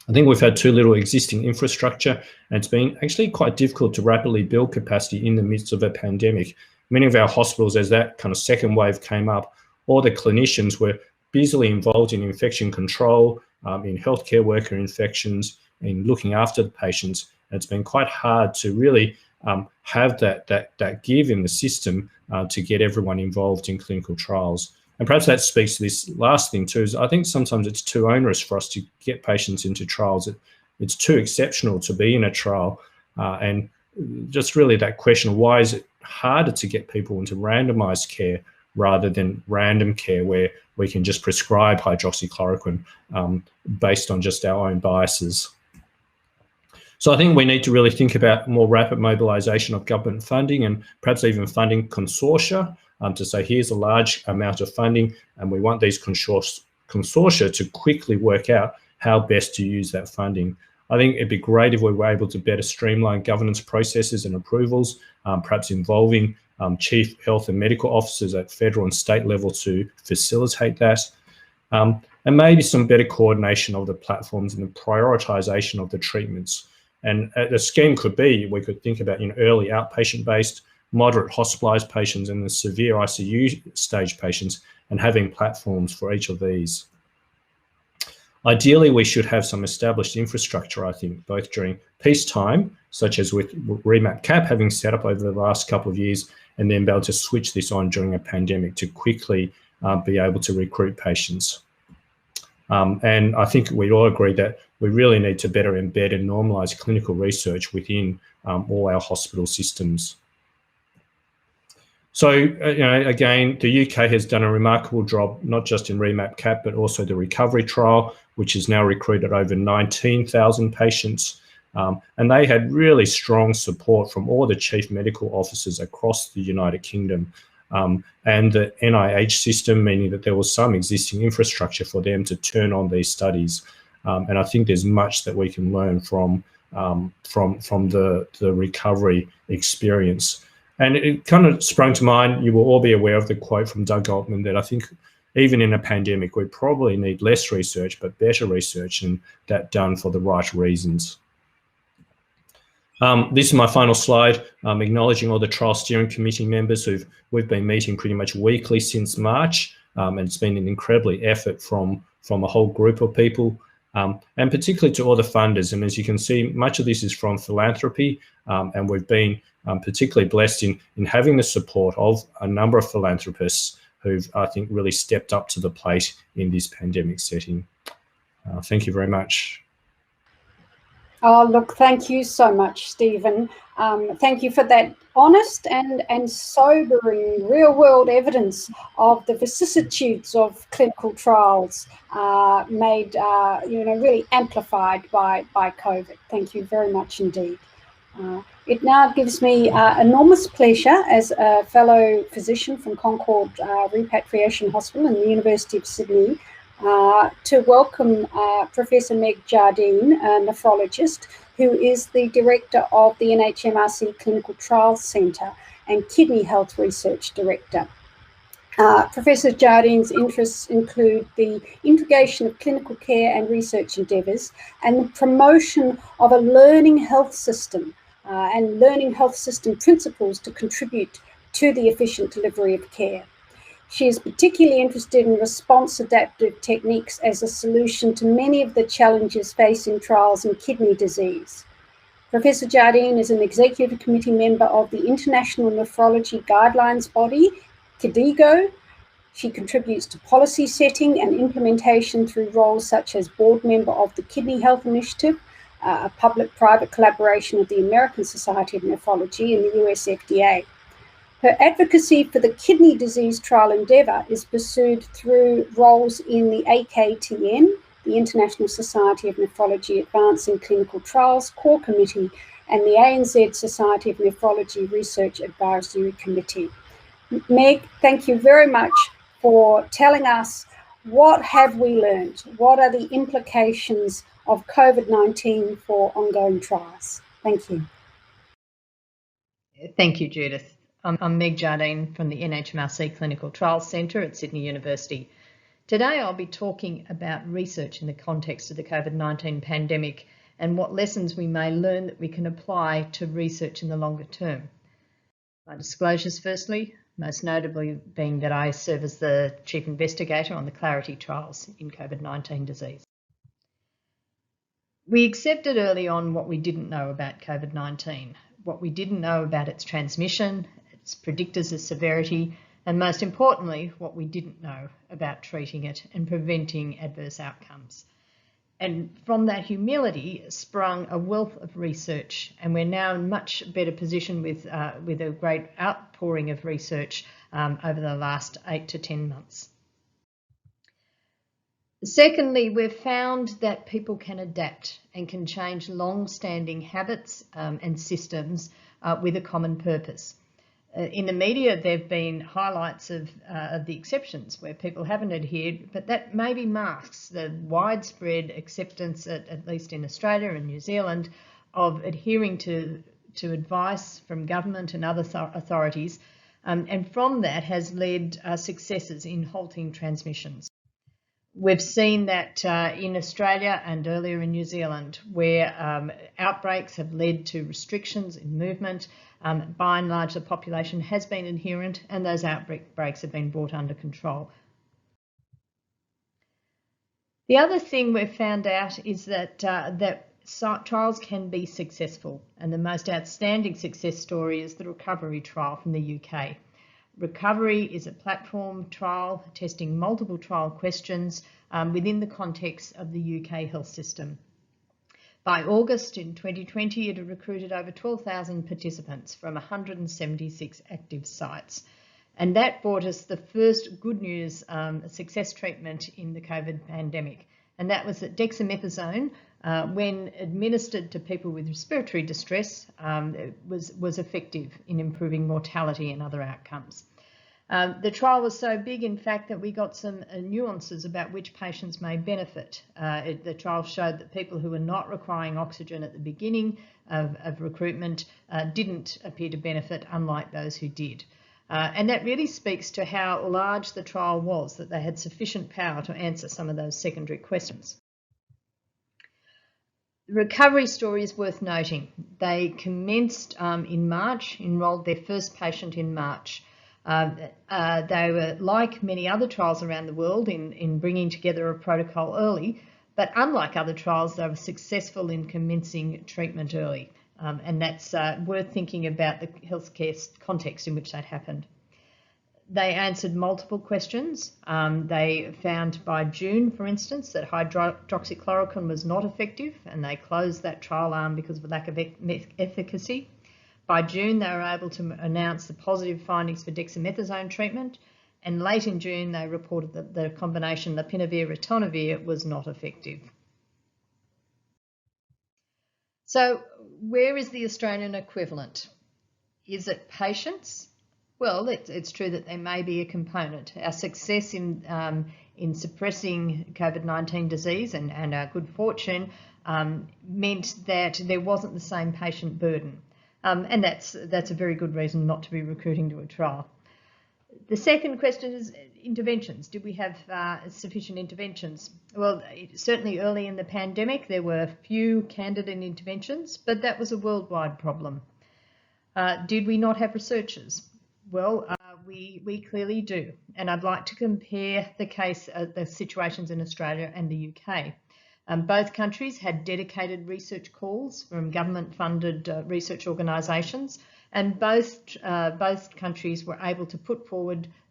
I think we've had too little existing infrastructure, and it's been actually quite difficult to rapidly build capacity in the midst of a pandemic. Many of our hospitals, as that kind of second wave came up, all the clinicians were busily involved in infection control, in healthcare worker infections, in looking after the patients. And it's been quite hard to really have that give in the system to get everyone involved in clinical trials. And perhaps that speaks to this last thing too, is I think sometimes it's too onerous for us to get patients into trials. It's too exceptional to be in a trial. And just really that question of why is it harder to get people into randomized care rather than random care where we can just prescribe hydroxychloroquine based on just our own biases. So I think we need to really think about more rapid mobilisation of government funding and perhaps even funding consortia to say here's a large amount of funding and we want these consortia to quickly work out how best to use that funding. I think it'd be great if we were able to better streamline governance processes and approvals, perhaps involving chief health and medical officers at federal and state level to facilitate that. And maybe some better coordination of the platforms and the prioritisation of the treatments. And the scheme could be, we could think about early outpatient-based, moderate hospitalised patients and the severe ICU stage patients, and having platforms for each of these. Ideally, we should have some established infrastructure, I think, both during peacetime, such as with REMAP CAP having set up over the last couple of years, and then be able to switch this on during a pandemic to quickly be able to recruit patients. And I think we'd all agree that we really need to better embed and normalise clinical research within all our hospital systems. So, again, the UK has done a remarkable job, not just in REMAP CAP, but also the recovery trial, which has now recruited over 19,000 patients. And they had really strong support from all the chief medical officers across the United Kingdom. And the NIH system, meaning that there was some existing infrastructure for them to turn on these studies. And I think there's much that we can learn from the recovery experience. And it kind of sprung to mind, you will all be aware of the quote from Doug Altman that I think even in a pandemic, we probably need less research, but better research, and that done for the right reasons. This is my final slide, acknowledging all the trial steering committee members we've been meeting pretty much weekly since March, and it's been an incredibly effort from a whole group of people, and particularly to all the funders. And as you can see, much of this is from philanthropy, and we've been particularly blessed in having the support of a number of philanthropists who've, I think, really stepped up to the plate in this pandemic setting. Thank you very much. Oh, look, thank you so much, Stephen. Thank you for that honest and sobering real-world evidence of the vicissitudes of clinical trials made, really amplified by COVID. Thank you very much indeed. It now gives me enormous pleasure as a fellow physician from Concord Repatriation Hospital in the University of Sydney to welcome Professor Meg Jardine, a nephrologist, who is the director of the NHMRC Clinical Trials Centre and Kidney Health Research Director. Professor Jardine's interests include the integration of clinical care and research endeavours and the promotion of a learning health system and learning health system principles to contribute to the efficient delivery of care. She is particularly interested in response adaptive techniques as a solution to many of the challenges facing trials in kidney disease. Professor Jardine is an executive committee member of the International Nephrology Guidelines Body, KDIGO. She contributes to policy setting and implementation through roles such as board member of the Kidney Health Initiative, a public-private collaboration of the American Society of Nephrology and the US FDA. Her advocacy for the kidney disease trial endeavour is pursued through roles in the AKTN, the International Society of Nephrology Advancing Clinical Trials Core Committee, and the ANZ Society of Nephrology Research Advisory Committee. Meg, thank you very much for telling us what have we learned? What are the implications of COVID-19 for ongoing trials? Thank you. Thank you, Judith. I'm Meg Jardine from the NHMRC Clinical Trials Centre at Sydney University. Today I'll be talking about research in the context of the COVID-19 pandemic and what lessons we may learn that we can apply to research in the longer term. My disclosures firstly, most notably being that I serve as the Chief Investigator on the Clarity trials in COVID-19 disease. We accepted early on what we didn't know about COVID-19, what we didn't know about its transmission, its predictors of severity, and most importantly, what we didn't know about treating it and preventing adverse outcomes. And from that humility sprung a wealth of research, and we're now in much better position with a great outpouring of research over the last 8 to 10 months. Secondly, we've found that people can adapt and can change long-standing habits and systems with a common purpose. In the media, there have been highlights of the exceptions where people haven't adhered, but that maybe masks the widespread acceptance, at least in Australia and New Zealand, of adhering to advice from government and other authorities, and from that has led successes in halting transmissions. We've seen that in Australia and earlier in New Zealand, where outbreaks have led to restrictions in movement. By and large, the population has been adherent and those outbreaks have been brought under control. The other thing we've found out is that trials can be successful, and the most outstanding success story is the Recovery trial from the UK. Recovery is a platform trial testing multiple trial questions within the context of the UK health system. By August in 2020, it had recruited over 12,000 participants from 176 active sites. And that brought us the first good news success treatment in the COVID pandemic. And that was that dexamethasone, when administered to people with respiratory distress, was effective in improving mortality and other outcomes. The trial was so big, in fact, that we got some nuances about which patients may benefit. The trial showed that people who were not requiring oxygen at the beginning of recruitment didn't appear to benefit, unlike those who did. And that really speaks to how large the trial was, that they had sufficient power to answer some of those secondary questions. The recovery story is worth noting. They commenced in March, enrolled their first patient in March. They were, like many other trials around the world, in bringing together a protocol early, but unlike other trials, they were successful in commencing treatment early. And that's worth thinking about the healthcare context in which that happened. They answered multiple questions. They found by June, for instance, that hydroxychloroquine was not effective, and they closed that trial arm because of a lack of efficacy. By June, they were able to announce the positive findings for dexamethasone treatment, and late in June, they reported that the combination lopinavir-ritonavir was not effective. So where is the Australian equivalent? Is it patients? Well, it's true that there may be a component. Our success in suppressing COVID-19 disease and our good fortune meant that there wasn't the same patient burden. And that's a very good reason not to be recruiting to a trial. The second question is interventions. Did we have sufficient interventions? Well, certainly early in the pandemic, there were few candidate interventions, but that was a worldwide problem. Did we not have researchers? Well, we clearly do. And I'd like to compare the situations in Australia and the UK. Both countries had dedicated research calls from government-funded research organisations, and both countries were able to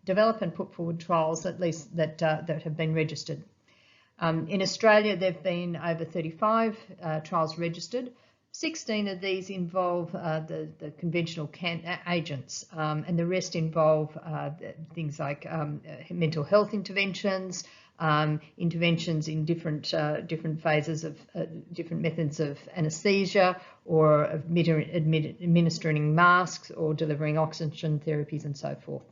develop and put forward trials, at least that have been registered. In Australia, there have been over 35 trials registered. 16 of these involve the conventional agents, and the rest involve things like mental health interventions, interventions in different phases of different methods of anaesthesia, or of administering masks, or delivering oxygen therapies, and so forth.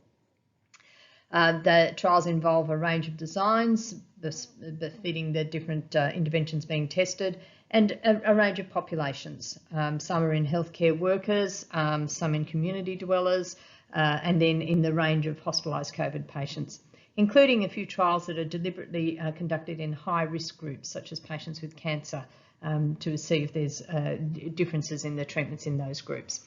The trials involve a range of designs befitting the different interventions being tested, and a range of populations. Some are in healthcare workers, some in community dwellers, and then in the range of hospitalised COVID patients, including a few trials that are deliberately conducted in high-risk groups, such as patients with cancer, to see if there's differences in the treatments in those groups.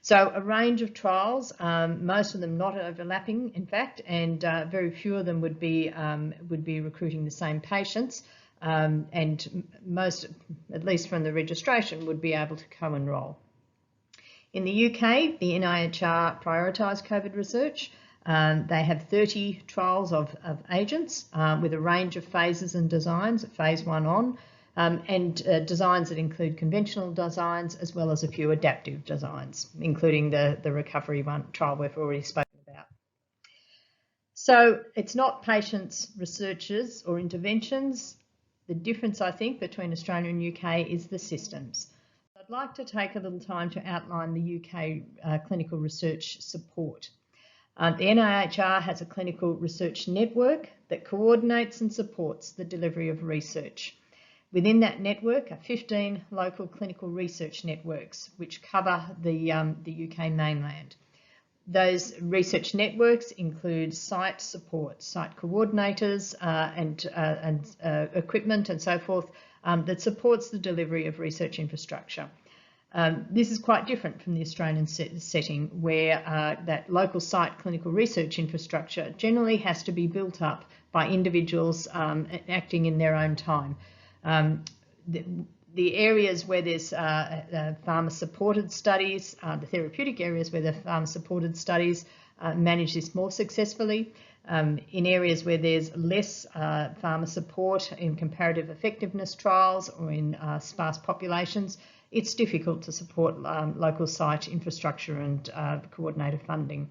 So a range of trials, most of them not overlapping, in fact, and very few of them would be recruiting the same patients, and most, at least from the registration, would be able to co-enrol. In the UK, the NIHR prioritised COVID research. They have 30 trials of agents with a range of phases and designs, phase 1 on, and designs that include conventional designs as well as a few adaptive designs, including the recovery trial we've already spoken about. So it's not patients, researchers or interventions. The difference, I think, between Australia and UK is the systems. I'd like to take a little time to outline the UK clinical research support. The NIHR has a clinical research network that coordinates and supports the delivery of research. Within that network are 15 local clinical research networks which cover the UK mainland. Those research networks include site support, site coordinators and equipment and so forth that supports the delivery of research infrastructure. This is quite different from the Australian setting, where that local site clinical research infrastructure generally has to be built up by individuals acting in their own time. The areas where there's pharma-supported studies, the therapeutic areas where the pharma-supported studies manage this more successfully. In areas where there's less pharma support in comparative effectiveness trials or in sparse populations, it's difficult to support local site infrastructure and coordinator funding.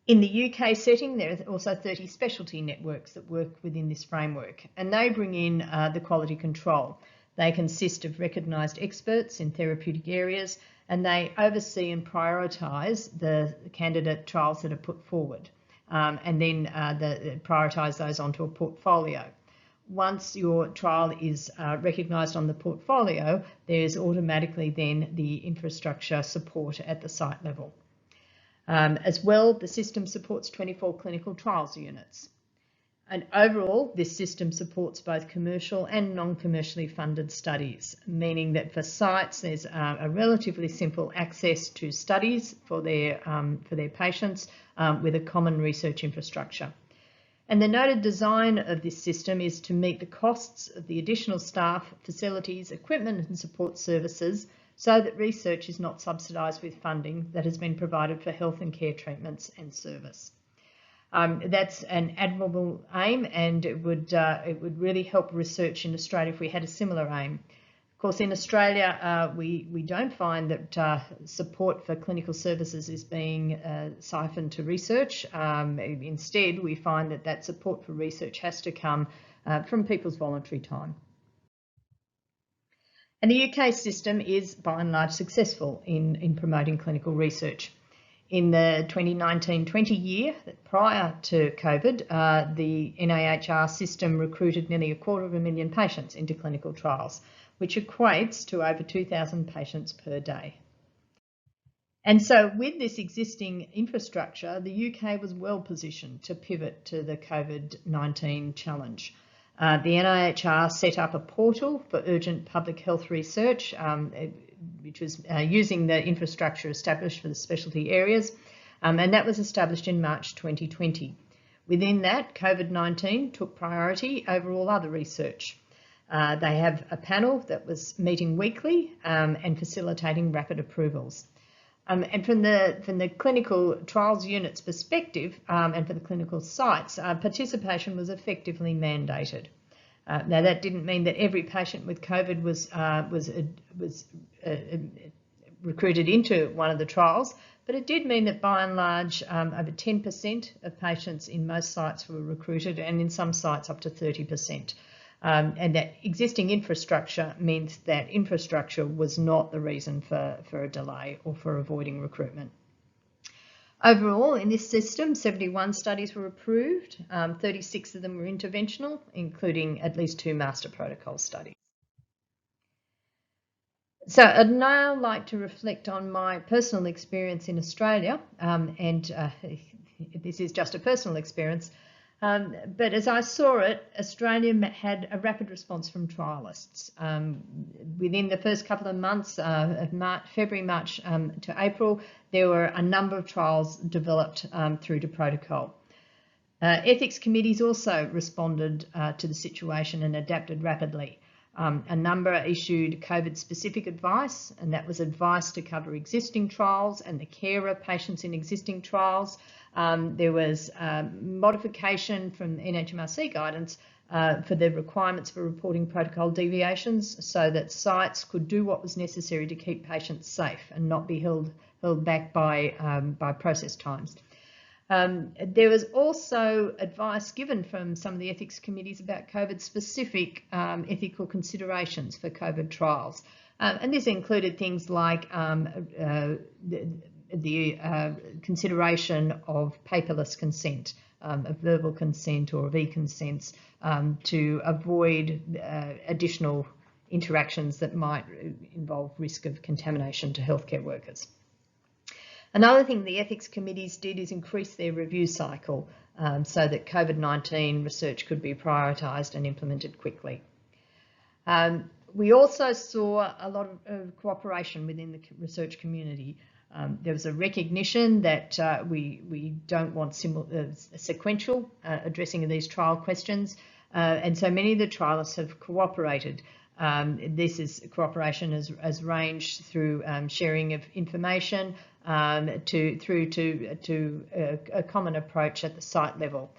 In the UK setting, there are also 30 specialty networks that work within this framework, and they bring in the quality control. They consist of recognised experts in therapeutic areas, and they oversee and prioritise the candidate trials that are put forward, and then prioritise those onto a portfolio. Once your trial is recognised on the portfolio, there's automatically then the infrastructure support at the site level. As well, the system supports 24 clinical trials units. And overall, this system supports both commercial and non-commercially funded studies, meaning that for sites, there's a relatively simple access to studies for their patients with a common research infrastructure. And the noted design of this system is to meet the costs of the additional staff, facilities, equipment and support services so that research is not subsidised with funding that has been provided for health and care treatments and service. That's an admirable aim, and it would really help research in Australia if we had a similar aim. Of course, in Australia, we don't find that support for clinical services is being siphoned to research. Instead, we find that support for research has to come from people's voluntary time. And the UK system is, by and large, successful in promoting clinical research. In the 2019-20 year, prior to COVID, the NIHR system recruited nearly 250,000 patients into clinical trials, which equates to over 2,000 patients per day. And so with this existing infrastructure, the UK was well positioned to pivot to the COVID-19 challenge. The NIHR set up a portal for urgent public health research, which was using the infrastructure established for the specialty areas, and that was established in March 2020. Within that, COVID-19 took priority over all other research. They have a panel that was meeting weekly and facilitating rapid approvals. And from the clinical trials unit's perspective and for the clinical sites, participation was effectively mandated. Now that didn't mean that every patient with COVID was recruited into one of the trials, but it did mean that by and large over 10% of patients in most sites were recruited, and in some sites up to 30%. And that existing infrastructure means that infrastructure was not the reason for a delay or for avoiding recruitment. Overall, in this system, 71 studies were approved, 36 of them were interventional, including at least 2 master protocol studies. So I'd now like to reflect on my personal experience in Australia, this is just a personal experience, but as I saw it, Australia had a rapid response from trialists. Within the first couple of months of February, March to April, there were a number of trials developed through to protocol. Ethics committees also responded to the situation and adapted rapidly. A number issued COVID-specific advice, and that was advice to cover existing trials and the care of patients in existing trials. There was modification from NHMRC guidance for the requirements for reporting protocol deviations so that sites could do what was necessary to keep patients safe and not be held back by process times. There was also advice given from some of the ethics committees about COVID-specific ethical considerations for COVID trials. And this included things like the consideration of paperless consent, of verbal consent or of e-consents to avoid additional interactions that might involve risk of contamination to healthcare workers. Another thing the ethics committees did is increase their review cycle so that COVID-19 research could be prioritised and implemented quickly. We also saw a lot of cooperation within the research community. There was a recognition that we don't want sequential addressing of these trial questions, and so many of the trialists have cooperated. Cooperation has ranged through sharing of information through to a common approach at the site level.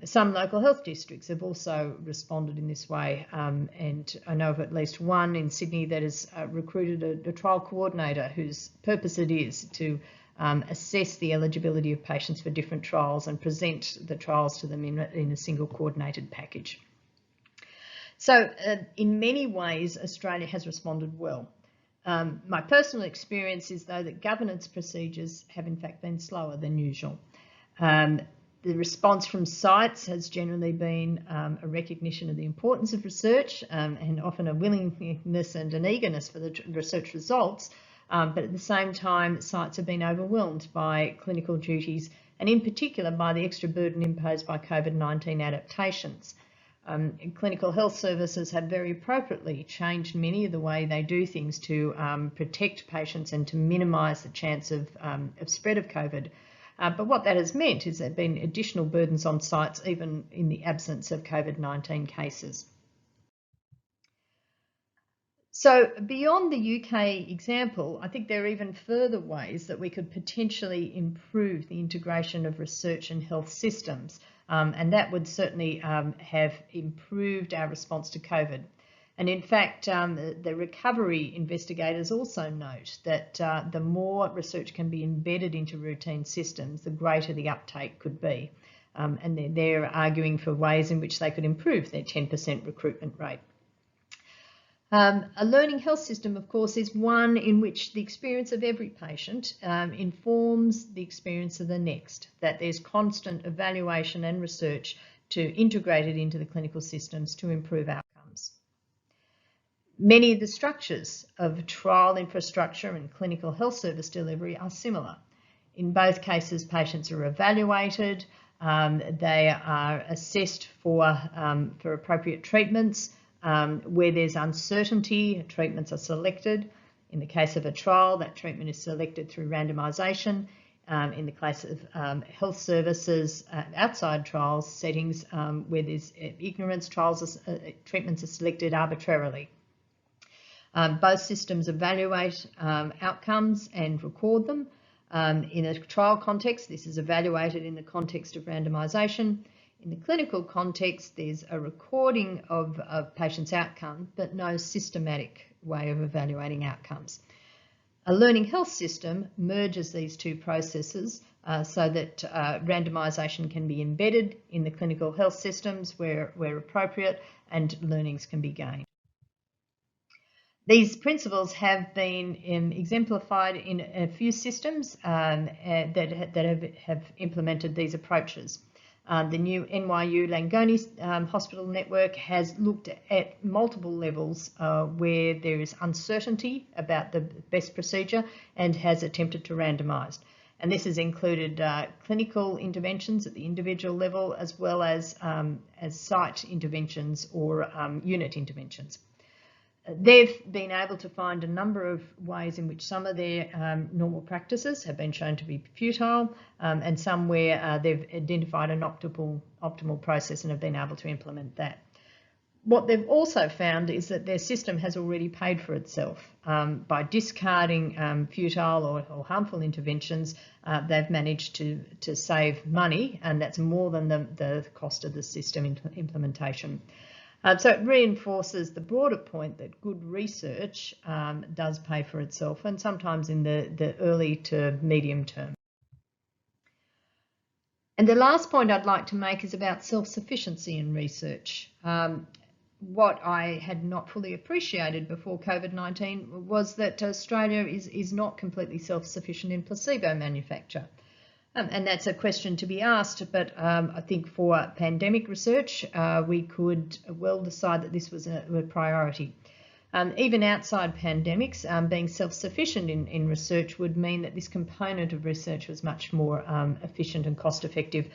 Some local health districts have also responded in this way, and I know of at least one in Sydney that has recruited a trial coordinator whose purpose it is to assess the eligibility of patients for different trials and present the trials to them in a single coordinated package. So in many ways, Australia has responded well. My personal experience is, though, that governance procedures have in fact been slower than usual. The response from sites has generally been a recognition of the importance of research and often a willingness and an eagerness for the research results, but at the same time sites have been overwhelmed by clinical duties and in particular by the extra burden imposed by COVID-19 adaptations. Clinical health services have very appropriately changed many of the way they do things to protect patients and to minimise the chance of spread of COVID. But what that has meant is there have been additional burdens on sites even in the absence of COVID-19 cases. So beyond the UK example, I think there are even further ways that we could potentially improve the integration of research and health systems. And that would certainly have improved our response to COVID. And in fact, the recovery investigators also note that the more research can be embedded into routine systems, the greater the uptake could be. And they're arguing for ways in which they could improve their 10% recruitment rate. A learning health system, of course, is one in which the experience of every patient informs the experience of the next, that there's constant evaluation and research to integrate it into the clinical systems to improve outcomes. Many of the structures of trial infrastructure and clinical health service delivery are similar. In both cases, patients are evaluated, they are assessed for appropriate treatments. Where there's uncertainty, treatments are selected. In the case of a trial, that treatment is selected through randomisation. In the case of health services outside trials settings where there's ignorance, treatments are selected arbitrarily. Both systems evaluate outcomes and record them. In a trial context, this is evaluated in the context of randomisation. In the clinical context, there's a recording of patients' outcome, but no systematic way of evaluating outcomes. A learning health system merges these two processes so that randomisation can be embedded in the clinical health systems where appropriate and learnings can be gained. These principles have been exemplified in a few systems that have implemented these approaches. The new NYU Langone hospital network has looked at multiple levels where there is uncertainty about the best procedure and has attempted to randomise. And this has included clinical interventions at the individual level, as well as site interventions or unit interventions. They've been able to find a number of ways in which some of their normal practices have been shown to be futile, and some where they've identified an optimal process and have been able to implement that. What they've also found is that their system has already paid for itself. By discarding futile or harmful interventions, they've managed to save money, and that's more than the cost of the system implementation. So it reinforces the broader point that good research does pay for itself, and sometimes in the early to medium term. And the last point I'd like to make is about self-sufficiency in research. What I had not fully appreciated before COVID-19 was that Australia is not completely self-sufficient in placebo manufacture. And that's a question to be asked, but I think for pandemic research, we could well decide that this was a priority. Even outside pandemics, being self-sufficient in research would mean that this component of research was much more efficient and cost-effective,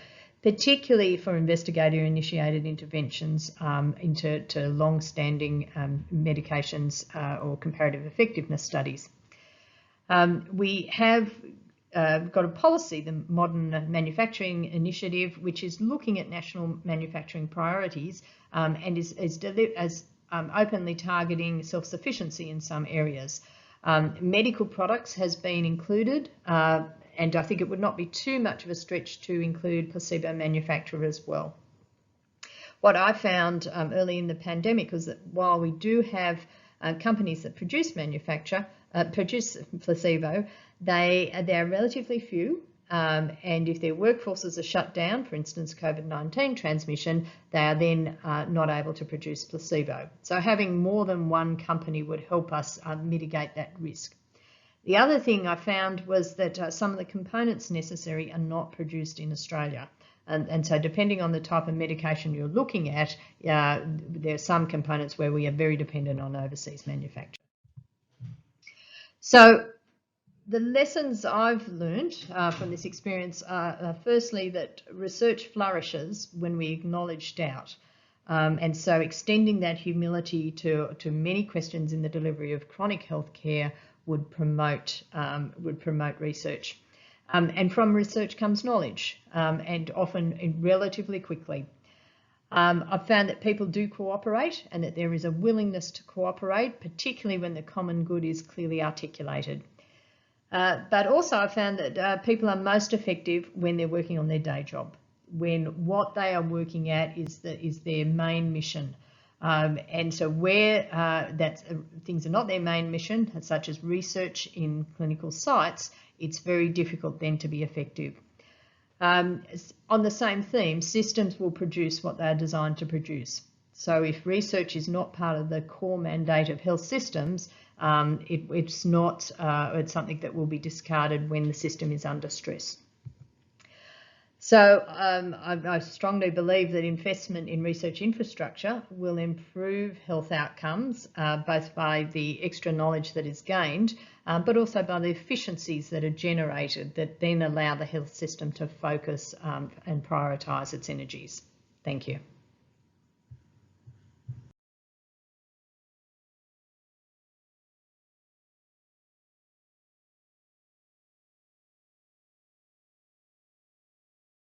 particularly for investigator-initiated interventions into long-standing medications or comparative effectiveness studies. We have got a policy, the Modern Manufacturing Initiative, which is looking at national manufacturing priorities and is openly targeting self-sufficiency in some areas. Medical products has been included, and I think it would not be too much of a stretch to include placebo manufacture as well. What I found early in the pandemic was that while we do have companies that produce placebo, they are relatively few, and if their workforces are shut down, for instance COVID-19 transmission, they are then not able to produce placebo. So having more than one company would help us mitigate that risk. The other thing I found was that some of the components necessary are not produced in Australia. And so depending on the type of medication you're looking at, there are some components where we are very dependent on overseas manufacture. So the lessons I've learned from this experience are firstly that research flourishes when we acknowledge doubt. And so extending that humility to many questions in the delivery of chronic health care would promote research. And from research comes knowledge, and often relatively quickly. I've found that people do cooperate and that there is a willingness to cooperate, particularly when the common good is clearly articulated. But also I found that people are most effective when they're working on their day job, when what they are working at is their main mission. And so where things are not their main mission, such as research in clinical sites, it's very difficult then to be effective. On the same theme, systems will produce what they are designed to produce. So if research is not part of the core mandate of health systems, it's something that will be discarded when the system is under stress. So I strongly believe that investment in research infrastructure will improve health outcomes, both by the extra knowledge that is gained, but also by the efficiencies that are generated that then allow the health system to focus and prioritise its energies. Thank you.